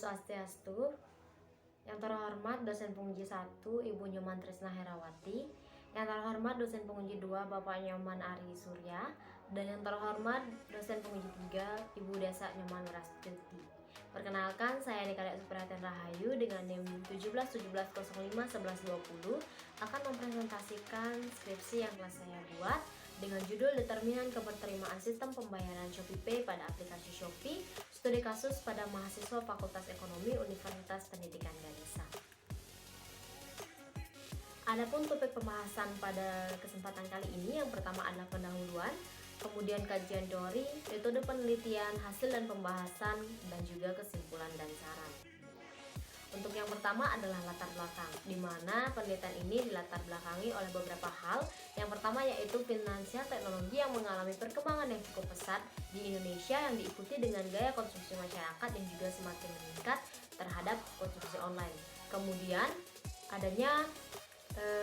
Swastiastu. Yang terhormat dosen penguji 1 Ibu Nyoman Trisna Herawati, yang terhormat dosen penguji 2 Bapak Nyoman Ari Surya, dan yang terhormat dosen penguji 3 Ibu Desa Nyoman Rastuti. Perkenalkan, saya Nikadek Suprihatin Rahayu dengan NIM 1717051120 akan mempresentasikan skripsi yang telah saya buat dengan judul Determinan Keberterimaan Sistem Pembayaran ShopeePay pada aplikasi Shopee, studi kasus pada mahasiswa Fakultas Ekonomi Universitas Pendidikan Ganesha. Adapun topik pembahasan pada kesempatan kali ini, yang pertama adalah pendahuluan, kemudian kajian teori, metode penelitian, hasil dan pembahasan, dan juga kesimpulan dan saran. Untuk yang pertama adalah latar belakang, di mana penelitian ini dilatar belakangi oleh beberapa hal. Yang pertama yaitu finansial teknologi yang mengalami perkembangan yang cukup pesat di Indonesia yang diikuti dengan gaya konsumsi masyarakat yang juga semakin meningkat terhadap konsumsi online. Kemudian adanya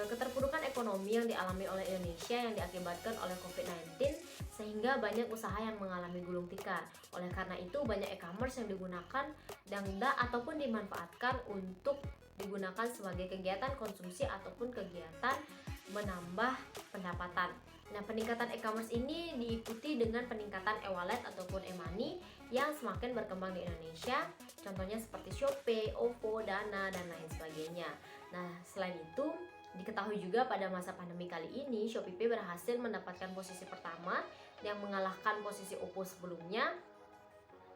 keterpurukan ekonomi yang dialami oleh Indonesia yang diakibatkan oleh COVID-19 sehingga banyak usaha yang mengalami gulung tikar. Oleh karena itu banyak e-commerce yang digunakan dan ataupun dimanfaatkan untuk digunakan sebagai kegiatan konsumsi ataupun kegiatan menambah pendapatan. Nah, peningkatan e-commerce ini diikuti dengan peningkatan e-wallet ataupun e-money yang semakin berkembang di Indonesia. Contohnya seperti Shopee, OVO, Dana, dan lain sebagainya. Nah, selain itu diketahui juga pada masa pandemi kali ini ShopeePay berhasil mendapatkan posisi pertama yang mengalahkan posisi OVO sebelumnya,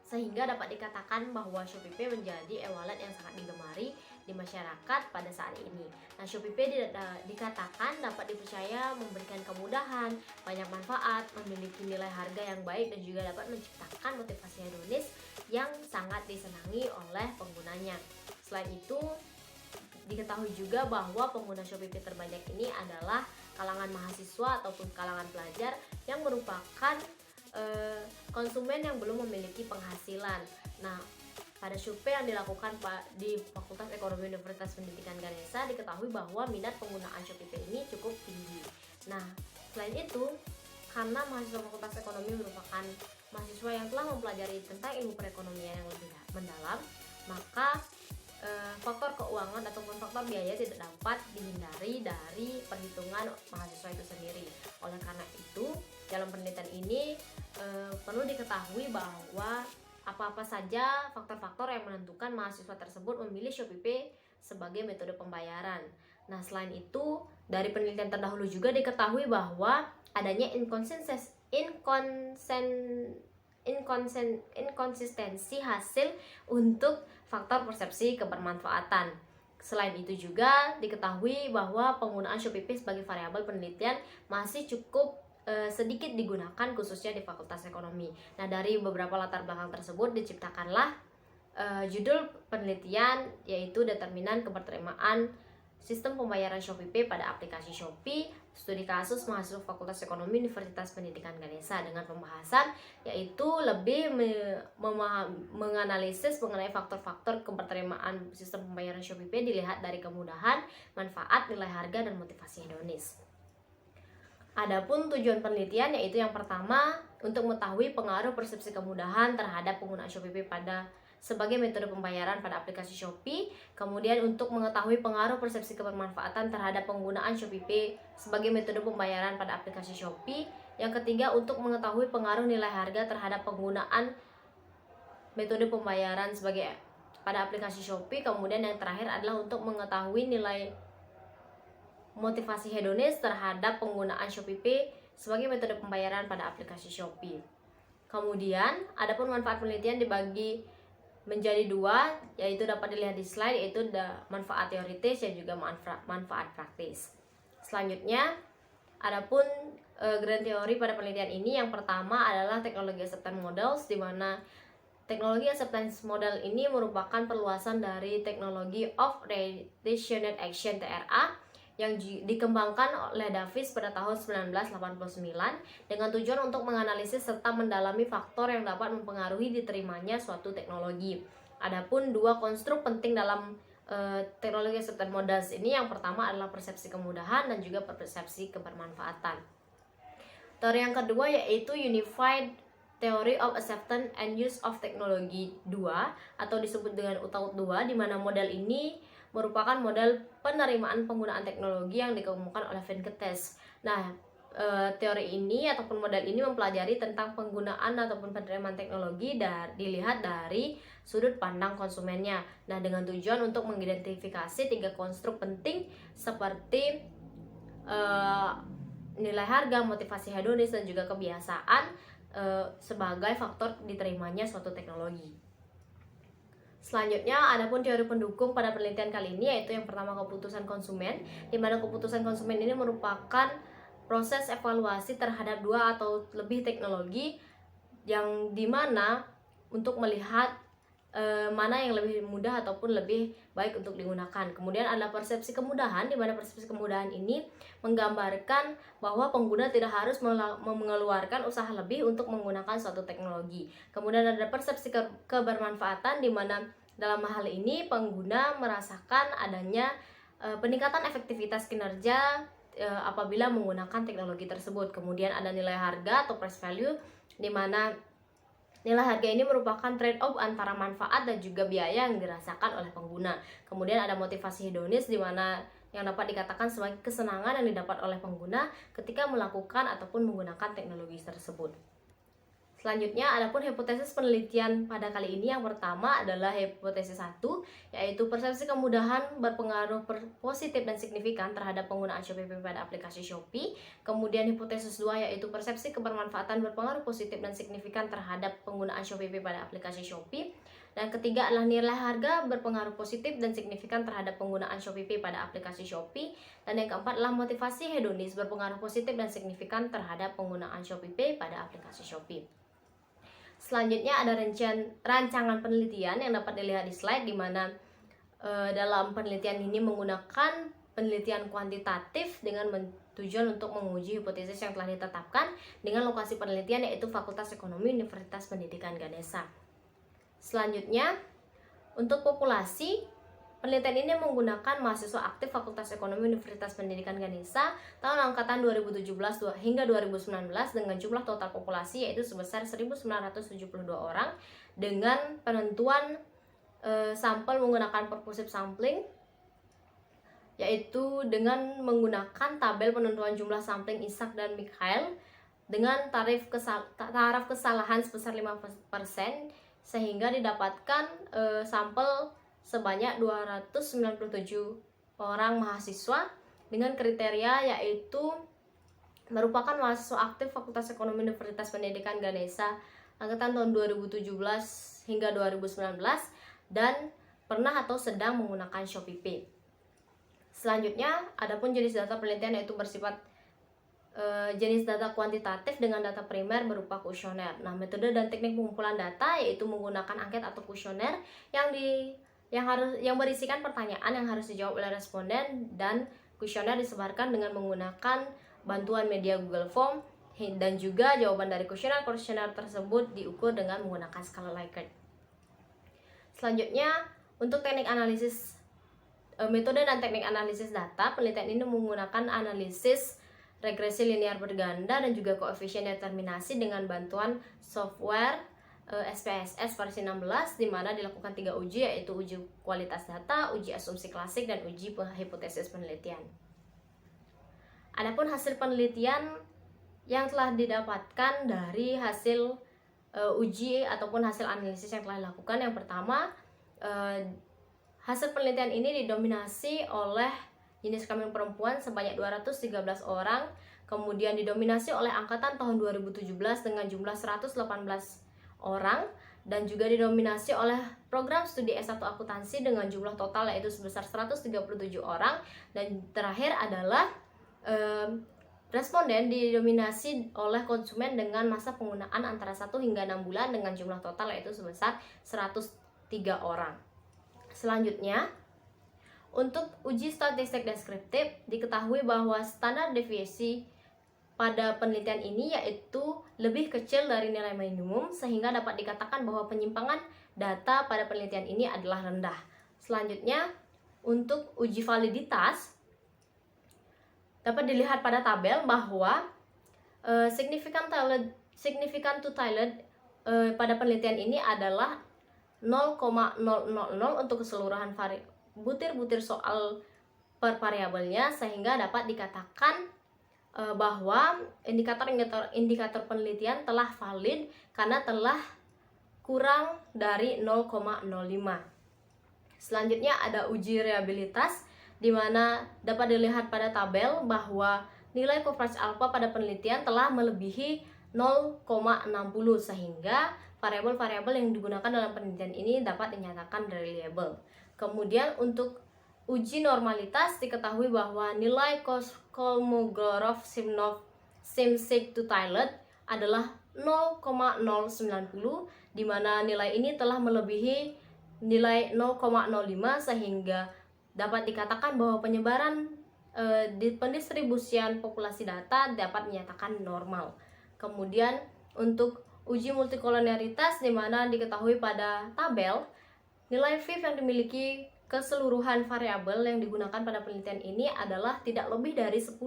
sehingga dapat dikatakan bahwa ShopeePay menjadi e-wallet yang sangat digemari di masyarakat pada saat ini. Nah, ShopeePay dikatakan dapat dipercaya memberikan kemudahan, banyak manfaat, memiliki nilai harga yang baik, dan juga dapat menciptakan motivasi hedonis yang sangat disenangi oleh penggunanya. Selain itu, diketahui juga bahwa pengguna ShopeePay terbanyak ini adalah kalangan mahasiswa ataupun kalangan pelajar yang merupakan konsumen yang belum memiliki penghasilan. Nah, pada survei yang dilakukan di Fakultas Ekonomi Universitas Pendidikan Ganesha diketahui bahwa minat penggunaan ShopeePay ini cukup tinggi. Nah, selain itu, karena mahasiswa Fakultas Ekonomi merupakan mahasiswa yang telah mempelajari tentang ilmu perekonomian yang lebih mendalam, maka faktor keuangan ataupun faktor biaya tidak dapat dihindari dari perhitungan mahasiswa itu sendiri. Oleh karena itu, dalam penelitian ini perlu diketahui bahwa apa-apa saja faktor-faktor yang menentukan mahasiswa tersebut memilih ShopeePay sebagai metode pembayaran. Nah, selain itu, dari penelitian terdahulu juga diketahui bahwa adanya inkonsistensi hasil untuk faktor persepsi kebermanfaatan. Selain itu juga diketahui bahwa penggunaan ShopeePay sebagai variabel penelitian masih cukup sedikit digunakan khususnya di Fakultas Ekonomi. Nah, dari beberapa latar belakang tersebut diciptakanlah judul penelitian yaitu Determinan Keberterimaan Sistem Pembayaran ShopeePay pada aplikasi Shopee, studi kasus mahasiswa Fakultas Ekonomi Universitas Pendidikan Ganesha, dengan pembahasan yaitu lebih menganalisis mengenai faktor-faktor keberterimaan sistem pembayaran ShopeePay dilihat dari kemudahan, manfaat, nilai harga, dan motivasi hedonis. Adapun tujuan penelitian yaitu yang pertama untuk mengetahui pengaruh persepsi kemudahan terhadap penggunaan ShopeePay sebagai metode pembayaran pada aplikasi Shopee, kemudian untuk mengetahui pengaruh persepsi kebermanfaatan terhadap penggunaan ShopeePay sebagai metode pembayaran pada aplikasi Shopee, yang ketiga untuk mengetahui pengaruh nilai harga terhadap penggunaan metode pembayaran pada aplikasi Shopee, kemudian yang terakhir adalah untuk mengetahui nilai motivasi hedonis terhadap penggunaan ShopeePay sebagai metode pembayaran pada aplikasi Shopee. Kemudian, adapun manfaat penelitian dibagi menjadi dua, yaitu dapat dilihat di slide, yaitu manfaat teoritis dan juga manfaat praktis. Selanjutnya, adapun grand teori pada penelitian ini, yang pertama adalah teknologi acceptance models, di mana teknologi acceptance model ini merupakan perluasan dari teknologi of relational action (TRA) yang dikembangkan oleh Davis pada tahun 1989 dengan tujuan untuk menganalisis serta mendalami faktor yang dapat mempengaruhi diterimanya suatu teknologi. Adapun dua konstruk penting dalam teknologi acceptance models ini, yang pertama adalah persepsi kemudahan dan juga persepsi kebermanfaatan. Teori yang kedua yaitu Unified Theory of Acceptance and Use of Technology 2 atau disebut dengan UTAUT 2, di mana model ini merupakan model penerimaan penggunaan teknologi yang dikemukakan oleh Venkatesh. Nah, teori ini ataupun model ini mempelajari tentang penggunaan ataupun penerimaan teknologi dilihat dari sudut pandang konsumennya. Nah, dengan tujuan untuk mengidentifikasi 3 konstruk penting seperti nilai harga, motivasi hedonis, dan juga kebiasaan sebagai faktor diterimanya suatu teknologi. Selanjutnya, adapun teori pendukung pada penelitian kali ini yaitu yang pertama keputusan konsumen, di mana keputusan konsumen ini merupakan proses evaluasi terhadap 2 atau lebih teknologi yang dimana untuk melihat mana yang lebih mudah ataupun lebih baik untuk digunakan. Kemudian ada persepsi kemudahan, di mana persepsi kemudahan ini menggambarkan bahwa pengguna tidak harus mengeluarkan usaha lebih untuk menggunakan suatu teknologi. Kemudian ada persepsi kebermanfaatan, di mana dalam hal ini pengguna merasakan adanya peningkatan efektivitas kinerja apabila menggunakan teknologi tersebut. Kemudian ada nilai harga atau price value, di mana nilai harga ini merupakan trade-off antara manfaat dan juga biaya yang dirasakan oleh pengguna. Kemudian ada motivasi hedonis, di mana yang dapat dikatakan sebagai kesenangan yang didapat oleh pengguna ketika melakukan ataupun menggunakan teknologi tersebut. Selanjutnya, adapun hipotesis penelitian pada kali ini yang pertama adalah hipotesis 1, yaitu persepsi kemudahan berpengaruh positif dan signifikan terhadap penggunaan Shopee Pay pada aplikasi Shopee. Kemudian hipotesis 2 yaitu persepsi kebermanfaatan berpengaruh positif dan signifikan terhadap penggunaan Shopee Pay pada aplikasi Shopee. Dan ketiga adalah nilai harga berpengaruh positif dan signifikan terhadap penggunaan Shopee Pay pada aplikasi Shopee. Dan yang keempat adalah motivasi hedonis berpengaruh positif dan signifikan terhadap penggunaan Shopee Pay pada aplikasi Shopee. Selanjutnya ada rancangan penelitian yang dapat dilihat di slide, di mana dalam penelitian ini menggunakan penelitian kuantitatif dengan tujuan untuk menguji hipotesis yang telah ditetapkan dengan lokasi penelitian yaitu Fakultas Ekonomi Universitas Pendidikan Ganesha. Selanjutnya, untuk populasi, penelitian ini menggunakan mahasiswa aktif Fakultas Ekonomi Universitas Pendidikan Ganesha tahun angkatan 2017 hingga 2019 dengan jumlah total populasi yaitu sebesar 1.972 orang dengan penentuan sampel menggunakan purposive sampling, yaitu dengan menggunakan tabel penentuan jumlah sampling Isaac dan Mikhail dengan taraf kesalahan sebesar 5%, sehingga didapatkan sampel sebanyak 297 orang mahasiswa dengan kriteria yaitu merupakan mahasiswa aktif Fakultas Ekonomi Universitas Pendidikan Ganesha angkatan tahun 2017 hingga 2019 dan pernah atau sedang menggunakan Shopee Pay. Selanjutnya, adapun jenis data penelitian yaitu bersifat jenis data kuantitatif dengan data primer berupa kuesioner. Nah, metode dan teknik pengumpulan data yaitu menggunakan angket atau kuesioner yang berisikan pertanyaan yang harus dijawab oleh responden, dan kuesioner disebarkan dengan menggunakan bantuan media Google Form, dan juga jawaban dari kuesioner tersebut diukur dengan menggunakan skala Likert. Selanjutnya, untuk teknik analisis metode dan teknik analisis data, penelitian ini menggunakan analisis regresi linear berganda dan juga koefisien determinasi dengan bantuan software SPSS versi 16, di mana dilakukan 3 uji yaitu uji kualitas data, uji asumsi klasik, dan uji hipotesis penelitian. Adapun hasil penelitian yang telah didapatkan dari hasil uji ataupun hasil analisis yang telah dilakukan, yang pertama, hasil penelitian ini didominasi oleh jenis kelamin perempuan sebanyak 213 orang, kemudian didominasi oleh angkatan tahun 2017 dengan jumlah 118 orang, dan juga didominasi oleh program studi S1 akuntansi dengan jumlah total yaitu sebesar 137 orang, dan terakhir adalah responden didominasi oleh konsumen dengan masa penggunaan antara 1 hingga 6 bulan dengan jumlah total yaitu sebesar 103 orang. Selanjutnya, untuk uji statistik deskriptif, diketahui bahwa standar deviasi pada penelitian ini yaitu lebih kecil dari nilai minimum, sehingga dapat dikatakan bahwa penyimpangan data pada penelitian ini adalah rendah. Selanjutnya, untuk uji validitas, dapat dilihat pada tabel bahwa significant to tailored pada penelitian ini adalah 0,000 untuk keseluruhan butir-butir soal per variabelnya, sehingga dapat dikatakan bahwa indikator penelitian telah valid karena telah kurang dari 0,05. Selanjutnya ada uji reliabilitas, di mana dapat dilihat pada tabel bahwa nilai coverage alpha pada penelitian telah melebihi 0,60, sehingga variabel-variabel yang digunakan dalam penelitian ini dapat dinyatakan reliable. Kemudian untuk uji normalitas diketahui bahwa nilai Kolmogorov-Smirnov Shimshik-Toutilaud adalah 0,090, di mana nilai ini telah melebihi nilai 0,05, sehingga dapat dikatakan bahwa penyebaran di pendistribusian populasi data dapat dinyatakan normal. Kemudian untuk uji multikolonialitas, di mana diketahui pada tabel nilai VIF yang dimiliki keseluruhan variabel yang digunakan pada penelitian ini adalah tidak lebih dari 10,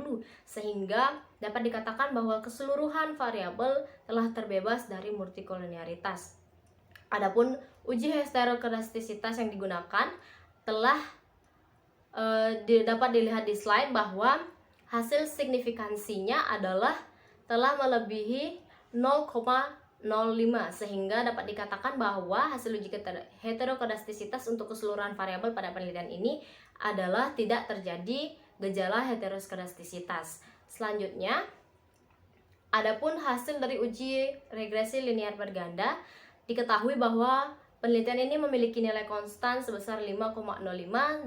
sehingga dapat dikatakan bahwa keseluruhan variabel telah terbebas dari multikolonialitas. Adapun uji heterokedastisitas yang digunakan telah dapat dilihat di slide bahwa hasil signifikansinya adalah telah melebihi 0,05, sehingga dapat dikatakan bahwa hasil uji heterokedastisitas untuk keseluruhan variabel pada penelitian ini adalah tidak terjadi gejala heterokedastisitas. Selanjutnya, adapun hasil dari uji regresi linear berganda, diketahui bahwa penelitian ini memiliki nilai konstan sebesar 5,05,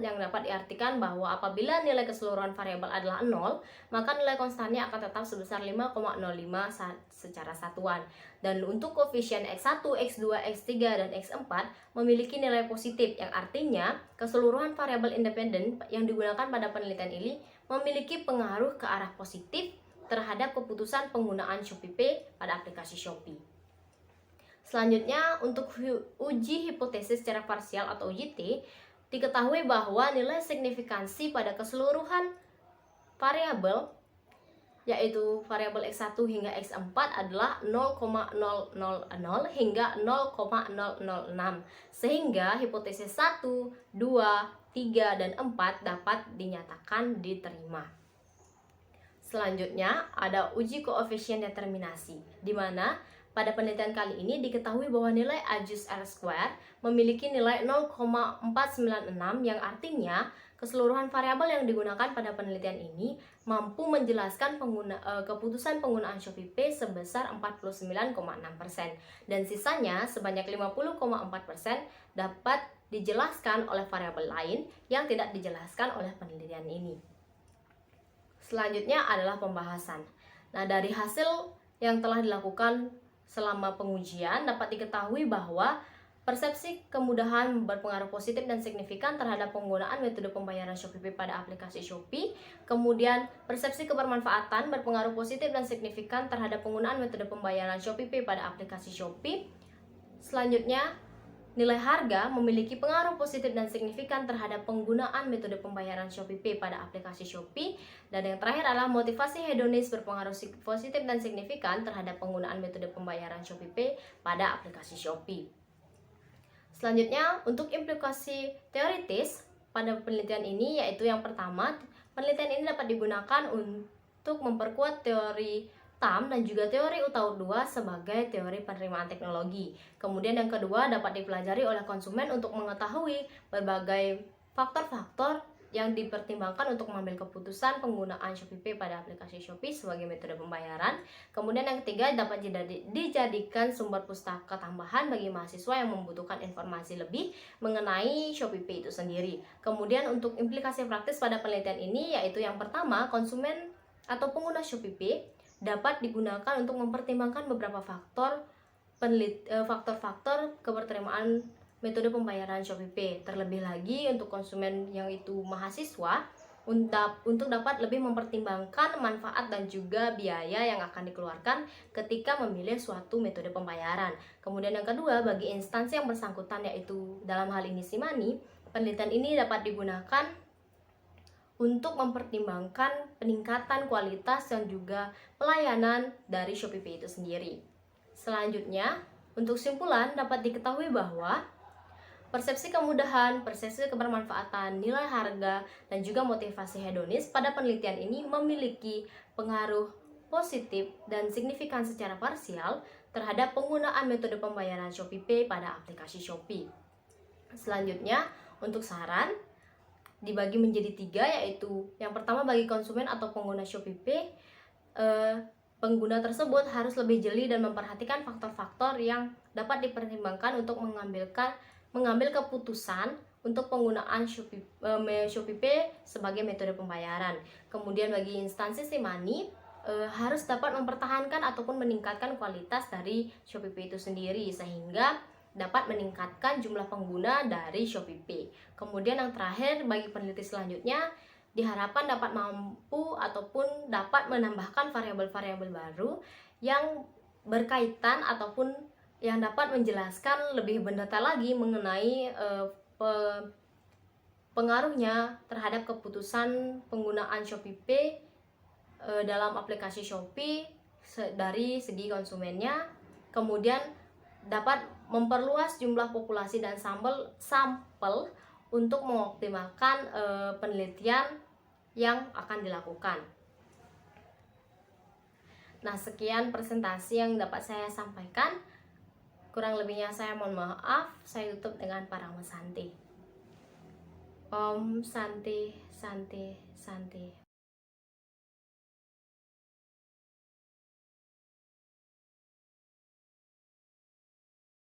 yang dapat diartikan bahwa apabila nilai keseluruhan variabel adalah 0, maka nilai konstannya akan tetap sebesar 5,05 secara satuan. Dan untuk koefisien X1, X2, X3, dan X4 memiliki nilai positif, yang artinya keseluruhan variabel independen yang digunakan pada penelitian ini memiliki pengaruh ke arah positif terhadap keputusan penggunaan Shopee Pay pada aplikasi Shopee. Selanjutnya, untuk uji hipotesis secara parsial atau uji T, diketahui bahwa nilai signifikansi pada keseluruhan variabel, yaitu variabel X1 hingga X4 adalah 0,000 hingga 0,006, sehingga hipotesis 1, 2, 3, dan 4 dapat dinyatakan diterima. Selanjutnya, ada uji koefisien determinasi, di mana pada penelitian kali ini diketahui bahwa nilai Ajus R² memiliki nilai 0,496, yang artinya keseluruhan variabel yang digunakan pada penelitian ini mampu menjelaskan keputusan penggunaan Shopee Pay sebesar 49,6%, dan sisanya sebanyak 50,4% dapat dijelaskan oleh variabel lain yang tidak dijelaskan oleh penelitian ini. Selanjutnya adalah pembahasan. Nah, dari hasil yang telah dilakukan selama pengujian dapat diketahui bahwa persepsi kemudahan berpengaruh positif dan signifikan terhadap penggunaan metode pembayaran Shopee Pay pada aplikasi Shopee. Kemudian persepsi kebermanfaatan berpengaruh positif dan signifikan terhadap penggunaan metode pembayaran Shopee Pay pada aplikasi Shopee. Selanjutnya, nilai harga memiliki pengaruh positif dan signifikan terhadap penggunaan metode pembayaran Shopee Pay pada aplikasi Shopee. Dan yang terakhir adalah motivasi hedonis berpengaruh positif dan signifikan terhadap penggunaan metode pembayaran Shopee Pay pada aplikasi Shopee. Selanjutnya, untuk implikasi teoritis pada penelitian ini, yaitu yang pertama, penelitian ini dapat digunakan untuk memperkuat teori TAM dan juga teori Utaur 2 sebagai teori penerimaan teknologi. Kemudian yang kedua, dapat dipelajari oleh konsumen untuk mengetahui berbagai faktor-faktor yang dipertimbangkan untuk mengambil keputusan penggunaan Shopee Pay pada aplikasi Shopee sebagai metode pembayaran. Kemudian yang ketiga, dapat dijadikan sumber pustaka tambahan bagi mahasiswa yang membutuhkan informasi lebih mengenai Shopee Pay itu sendiri. Kemudian untuk implikasi praktis pada penelitian ini, yaitu yang pertama, konsumen atau pengguna Shopee Pay dapat digunakan untuk mempertimbangkan beberapa faktor keberterimaan metode pembayaran Shopee Pay. Terlebih lagi untuk konsumen yang itu mahasiswa, untuk dapat lebih mempertimbangkan manfaat dan juga biaya yang akan dikeluarkan ketika memilih suatu metode pembayaran. Kemudian yang kedua, bagi instansi yang bersangkutan, yaitu dalam hal ini Simani, penelitian ini dapat digunakan untuk mempertimbangkan peningkatan kualitas dan juga pelayanan dari Shopee Pay itu sendiri. Selanjutnya, Untuk simpulan, dapat diketahui bahwa persepsi kemudahan, persepsi kebermanfaatan, nilai harga, dan juga motivasi hedonis pada penelitian ini memiliki pengaruh positif dan signifikan secara parsial terhadap penggunaan metode pembayaran ShopeePay pada aplikasi Shopee. Selanjutnya, untuk saran dibagi menjadi 3, yaitu yang pertama bagi konsumen atau pengguna ShopeePay, pengguna tersebut harus lebih jeli dan memperhatikan faktor-faktor yang dapat dipertimbangkan untuk mengambil keputusan untuk penggunaan ShopeePay sebagai metode pembayaran. Kemudian bagi instansi SeaMoney harus dapat mempertahankan ataupun meningkatkan kualitas dari ShopeePay itu sendiri sehingga dapat meningkatkan jumlah pengguna dari ShopeePay. Kemudian yang terakhir bagi peneliti selanjutnya diharapkan dapat mampu ataupun dapat menambahkan variabel-variabel baru yang berkaitan ataupun yang dapat menjelaskan lebih mendetail lagi mengenai pengaruhnya terhadap keputusan penggunaan ShopeePay dalam aplikasi Shopee dari segi konsumennya. Kemudian dapat memperluas jumlah populasi dan sampel untuk mengoptimalkan penelitian yang akan dilakukan. Nah, sekian presentasi yang dapat saya sampaikan. Kurang lebihnya saya mohon maaf. Saya tutup dengan Parama Santi. Om Santi Santi Santi.